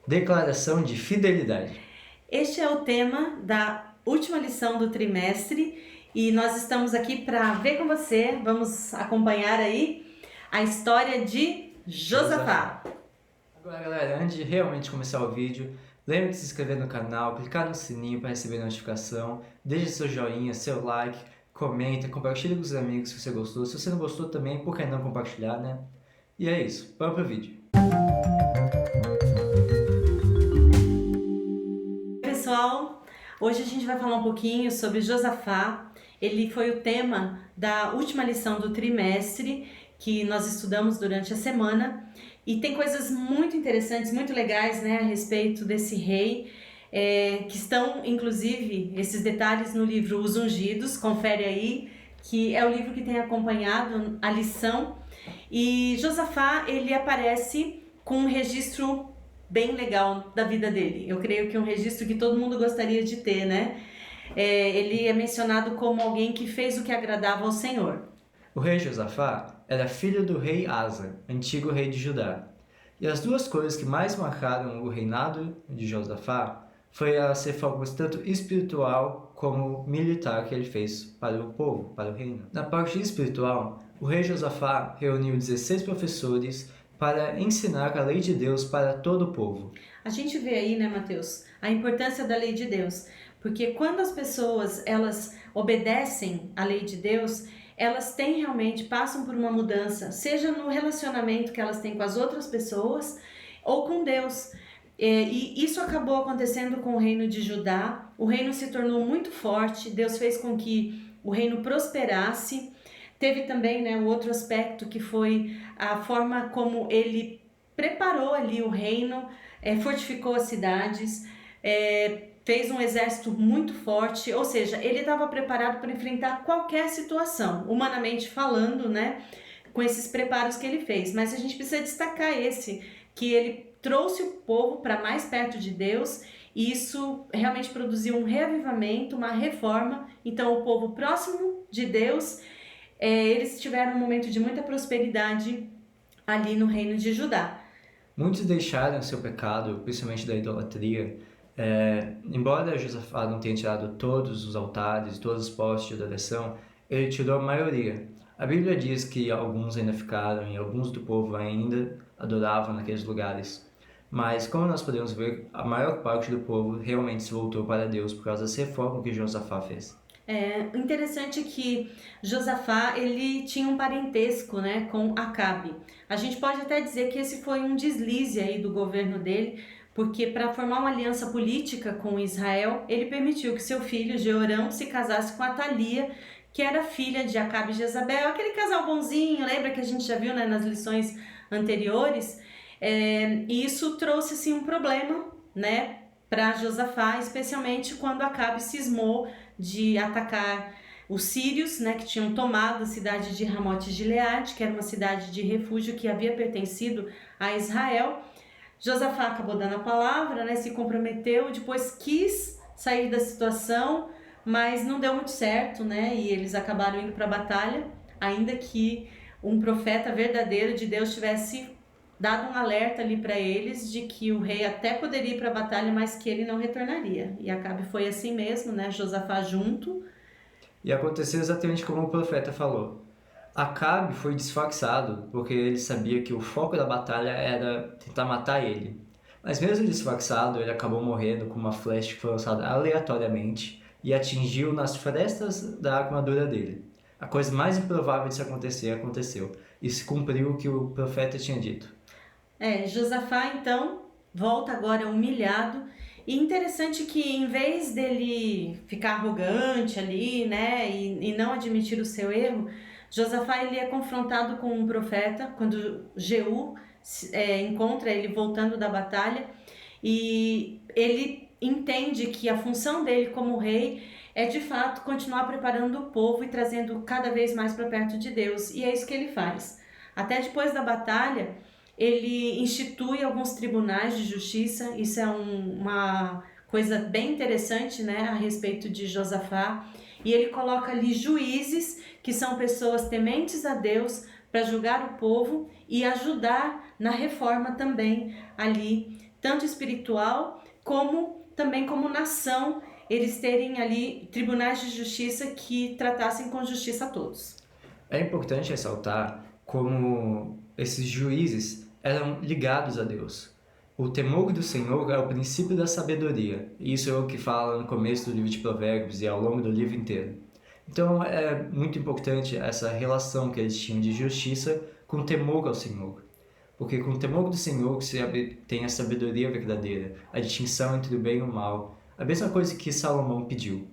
Declaração de fidelidade. Este é o tema da última lição do trimestre e nós estamos aqui para ver com você, vamos acompanhar aí a história de Josafá. Agora, galera, antes de realmente começar o vídeo, lembre de se inscrever no canal, clicar no sininho para receber notificação, deixe seu joinha, seu like, comenta, compartilha com os amigos se você gostou. Se você não gostou também, por que não compartilhar, né? E é isso, vamos pro vídeo. Pessoal, hoje a gente vai falar um pouquinho sobre Josafá. Ele foi o tema da última lição do trimestre que nós estudamos durante a semana e tem coisas muito interessantes, muito legais, né, a respeito desse rei, que estão inclusive esses detalhes no livro Os Ungidos. Confere aí, que é o livro que tem acompanhado a lição. E Josafá, ele aparece com um registro bem legal da vida dele. Eu creio que um registro que todo mundo gostaria de ter, né? Ele é mencionado como alguém que fez o que agradava ao Senhor. O rei Josafá era filho do rei Asa, antigo rei de Judá. E as duas coisas que mais marcaram o reinado de Josafá foi a ser focus tanto espiritual como militar que ele fez para o povo, para o reino. Na parte espiritual, o rei Josafá reuniu 16 professores para ensinar a lei de Deus para todo o povo. A gente vê aí, né, Mateus, a importância da lei de Deus, porque quando as pessoas elas obedecem à lei de Deus, elas têm realmente, passam por uma mudança, seja no relacionamento que elas têm com as outras pessoas ou com Deus. E isso acabou acontecendo com o reino de Judá. O reino se tornou muito forte, Deus fez com que o reino prosperasse. Teve também, né, o outro aspecto que foi a forma como ele preparou ali o reino, fortificou as cidades, fez um exército muito forte, ou seja, ele estava preparado para enfrentar qualquer situação, humanamente falando, né, com esses preparos que ele fez. Mas a gente precisa destacar que ele trouxe o povo para mais perto de Deus, e isso realmente produziu um reavivamento, uma reforma. Então o povo próximo de Deus, eles tiveram um momento de muita prosperidade ali no reino de Judá. Muitos deixaram seu pecado, principalmente da idolatria. Embora Josafá não tenha tirado todos os altares, todos os postes de adoração, ele tirou a maioria. A Bíblia diz que alguns ainda ficaram e alguns do povo ainda adoravam naqueles lugares. Mas, como nós podemos ver, a maior parte do povo realmente se voltou para Deus por causa dessa reforma que Josafá fez. Interessante que Josafá, ele tinha um parentesco, né, com Acabe. A gente pode até dizer que esse foi um deslize aí do governo dele, porque para formar uma aliança política com Israel, ele permitiu que seu filho Jeorão se casasse com Atalia, que era filha de Acabe e Jezabel, aquele casal bonzinho, lembra que a gente já viu, né, nas lições anteriores? E isso trouxe assim um problema, né, para Josafá, especialmente quando Acabe cismou de atacar os sírios, né, que tinham tomado a cidade de Ramote Gileade, que era uma cidade de refúgio que havia pertencido a Israel. Josafá acabou dando a palavra, né, se comprometeu, depois quis sair da situação, mas não deu muito certo, né, e eles acabaram indo para a batalha, ainda que um profeta verdadeiro de Deus tivesse dado um alerta ali para eles de que o rei até poderia ir para a batalha, mas que ele não retornaria. E Acabe foi assim mesmo, né? Josafá junto. E aconteceu exatamente como o profeta falou. Acabe foi disfarçado porque ele sabia que o foco da batalha era tentar matar ele. Mas mesmo disfarçado, ele acabou morrendo com uma flecha que foi lançada aleatoriamente e atingiu nas frestas da armadura dele. A coisa mais improvável de se acontecer aconteceu, e se cumpriu o que o profeta tinha dito. Josafá então volta agora humilhado. E interessante que em vez dele ficar arrogante ali, né, e não admitir o seu erro, Josafá ele é confrontado com um profeta quando Jeú encontra ele voltando da batalha, e ele entende que a função dele como rei é de fato continuar preparando o povo e trazendo cada vez mais para perto de Deus, e é isso que ele faz. Até depois da batalha, ele institui alguns tribunais de justiça. Isso é uma coisa bem interessante, né, a respeito de Josafá. E ele coloca ali juízes, que são pessoas tementes a Deus, para julgar o povo e ajudar na reforma também ali tanto espiritual como também como nação, eles terem ali tribunais de justiça que tratassem com justiça a todos. É importante ressaltar como esses juízes eram ligados a Deus. O temor do Senhor é o princípio da sabedoria. Isso é o que fala no começo do livro de Provérbios e ao longo do livro inteiro. Então é muito importante essa relação que eles tinham de justiça com temor ao Senhor. Porque com o temor do Senhor se tem a sabedoria verdadeira, a distinção entre o bem e o mal. A mesma coisa que Salomão pediu.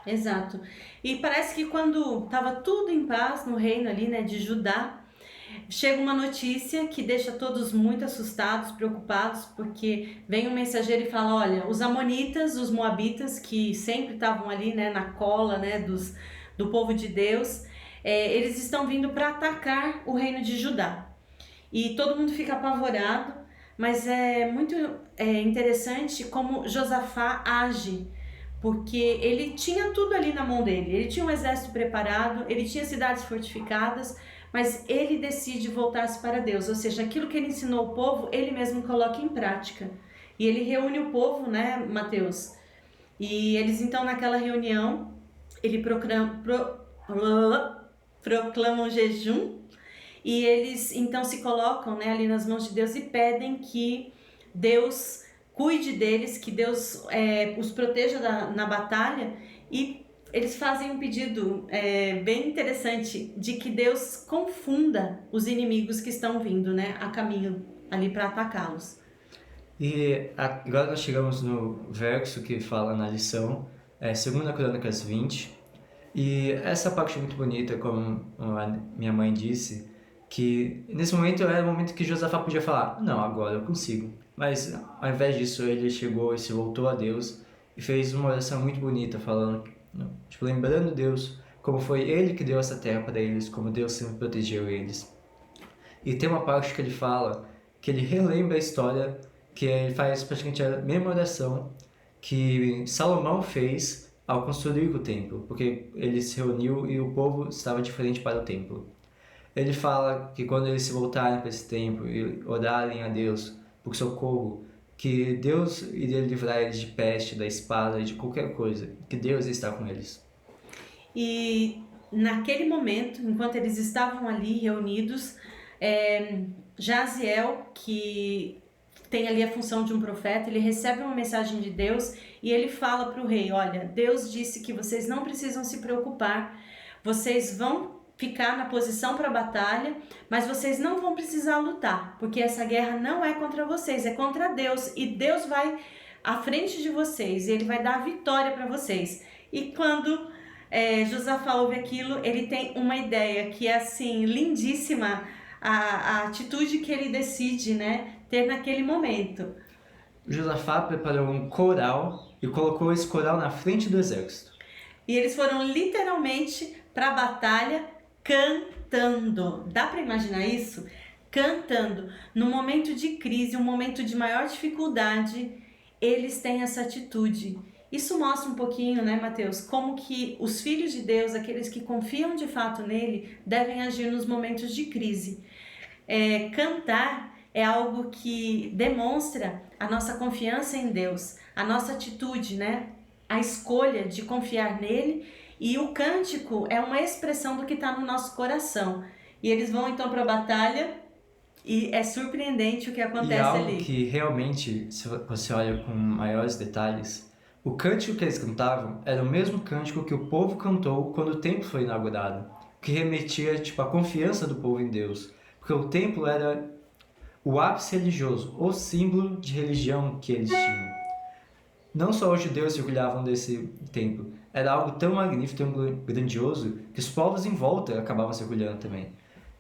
Exato. E parece que quando estava tudo em paz no reino ali, né, de Judá, chega uma notícia que deixa todos muito assustados, preocupados, porque vem um mensageiro e fala, olha, os amonitas, os moabitas, que sempre estavam ali, né, na cola, né, do povo de Deus, eles estão vindo para atacar o reino de Judá. E todo mundo fica apavorado, mas é muito interessante como Josafá age, porque ele tinha tudo ali na mão dele, ele tinha um exército preparado, ele tinha cidades fortificadas, mas ele decide voltar-se para Deus, ou seja, aquilo que ele ensinou o povo, ele mesmo coloca em prática. E ele reúne o povo, né, Mateus? E eles então naquela reunião, ele proclamam jejum, e eles então se colocam, né, ali nas mãos de Deus e pedem que Deus cuide deles, que Deus os proteja na batalha, e eles fazem um pedido bem interessante de que Deus confunda os inimigos que estão vindo, né, a caminho ali para atacá-los. E agora nós chegamos no verso que fala na lição, 2 Crônicas 20, e essa parte é muito bonita, como a minha mãe disse, que nesse momento era o momento que Josafá podia falar, não, agora eu consigo. Mas ao invés disso ele chegou e se voltou a Deus e fez uma oração muito bonita, falando, tipo, lembrando Deus, como foi Ele que deu essa terra para eles, como Deus sempre protegeu eles. E tem uma parte que ele fala, que ele relembra a história, que ele faz praticamente a mesma oração que Salomão fez ao construir o templo, porque ele se reuniu e o povo estava diferente para o templo. Ele fala que quando eles se voltarem para esse templo e orarem a Deus por socorro, que Deus iria livrar eles de peste, da espada e de qualquer coisa, que Deus está com eles. E naquele momento, enquanto eles estavam ali reunidos, Jaziel, que tem ali a função de um profeta, ele recebe uma mensagem de Deus e ele fala para o rei, olha, Deus disse que vocês não precisam se preocupar, vocês vão ficar na posição para a batalha, mas vocês não vão precisar lutar, porque essa guerra não é contra vocês, é contra Deus, e Deus vai à frente de vocês, e Ele vai dar a vitória para vocês. E quando Josafá ouve aquilo, ele tem uma ideia que é assim, lindíssima, a atitude que ele decide, né, ter naquele momento. Josafá preparou um coral e colocou esse coral na frente do exército. E eles foram literalmente para a batalha cantando. Dá para imaginar isso? Cantando. No momento de crise, um momento de maior dificuldade, eles têm essa atitude. Isso mostra um pouquinho, né, Mateus, como que os filhos de Deus, aqueles que confiam de fato nele, devem agir nos momentos de crise. Cantar é algo que demonstra a nossa confiança em Deus, a nossa atitude, né? A escolha de confiar nele, e o cântico é uma expressão do que está no nosso coração. E eles vão então para a batalha e é surpreendente o que acontece ali. E algo que realmente, se você olha com maiores detalhes, o cântico que eles cantavam era o mesmo cântico que o povo cantou quando o templo foi inaugurado, que remetia tipo, a confiança do povo em Deus, porque o templo era o ápice religioso, o símbolo de religião que eles tinham. Não só os judeus se orgulhavam desse templo, era algo tão magnífico, tão grandioso, que os povos em volta acabavam se orgulhando também.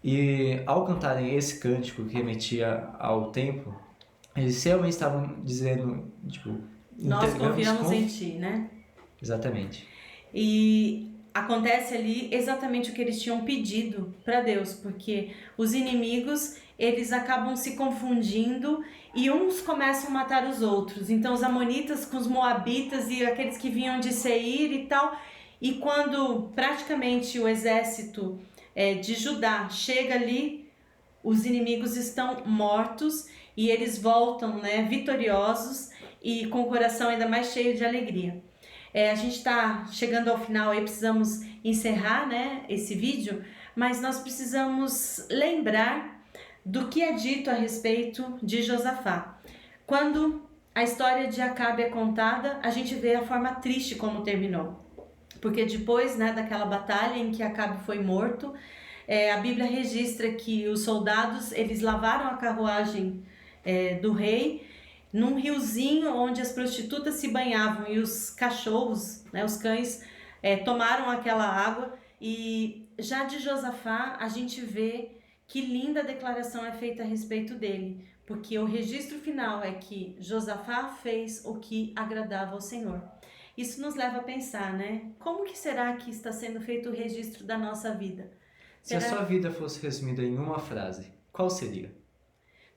E ao cantarem esse cântico que remetia ao templo, eles realmente estavam dizendo, tipo... Nós confiamos em ti, né? Exatamente. E acontece ali exatamente o que eles tinham pedido para Deus, porque os inimigos, eles acabam se confundindo e uns começam a matar os outros. Então os amonitas com os moabitas e aqueles que vinham de Seir e tal. E quando praticamente o exército de Judá chega ali, os inimigos estão mortos e eles voltam, né, vitoriosos e com o coração ainda mais cheio de alegria. A gente está chegando ao final aí, precisamos encerrar, né, esse vídeo, mas nós precisamos lembrar do que é dito a respeito de Josafá. Quando a história de Acabe é contada, a gente vê a forma triste como terminou. Porque depois, né, daquela batalha em que Acabe foi morto, a Bíblia registra que os soldados, eles lavaram a carruagem do rei num riozinho onde as prostitutas se banhavam e os cachorros, né, os cães, tomaram aquela água. E já de Josafá, a gente vê que linda declaração é feita a respeito dele, porque o registro final é que Josafá fez o que agradava ao Senhor. Isso nos leva a pensar, né? Como que será que está sendo feito o registro da nossa vida? Se a sua vida fosse resumida em uma frase, qual seria?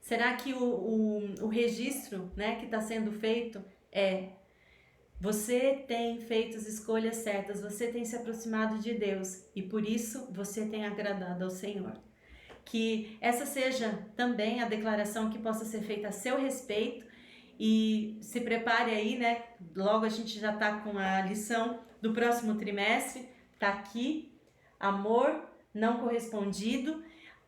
Será que o registro, né, que está sendo feito é: você tem feito as escolhas certas, você tem se aproximado de Deus e por isso você tem agradado ao Senhor. Que essa seja também a declaração que possa ser feita a seu respeito. E se prepare aí, né? Logo a gente já está com a lição do próximo trimestre. Tá aqui, amor não correspondido.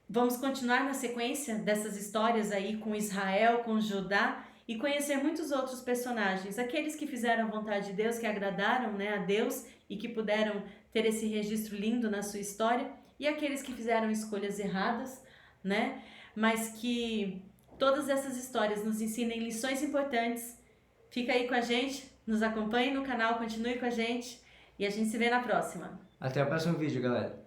Vamos continuar na sequência dessas histórias aí com Israel, com Judá e conhecer muitos outros personagens. Aqueles que fizeram a vontade de Deus, que agradaram, né, a Deus e que puderam ter esse registro lindo na sua história. E aqueles que fizeram escolhas erradas, né? Mas que todas essas histórias nos ensinem lições importantes. Fica aí com a gente, nos acompanhe no canal, continue com a gente e a gente se vê na próxima. Até o próximo vídeo, galera.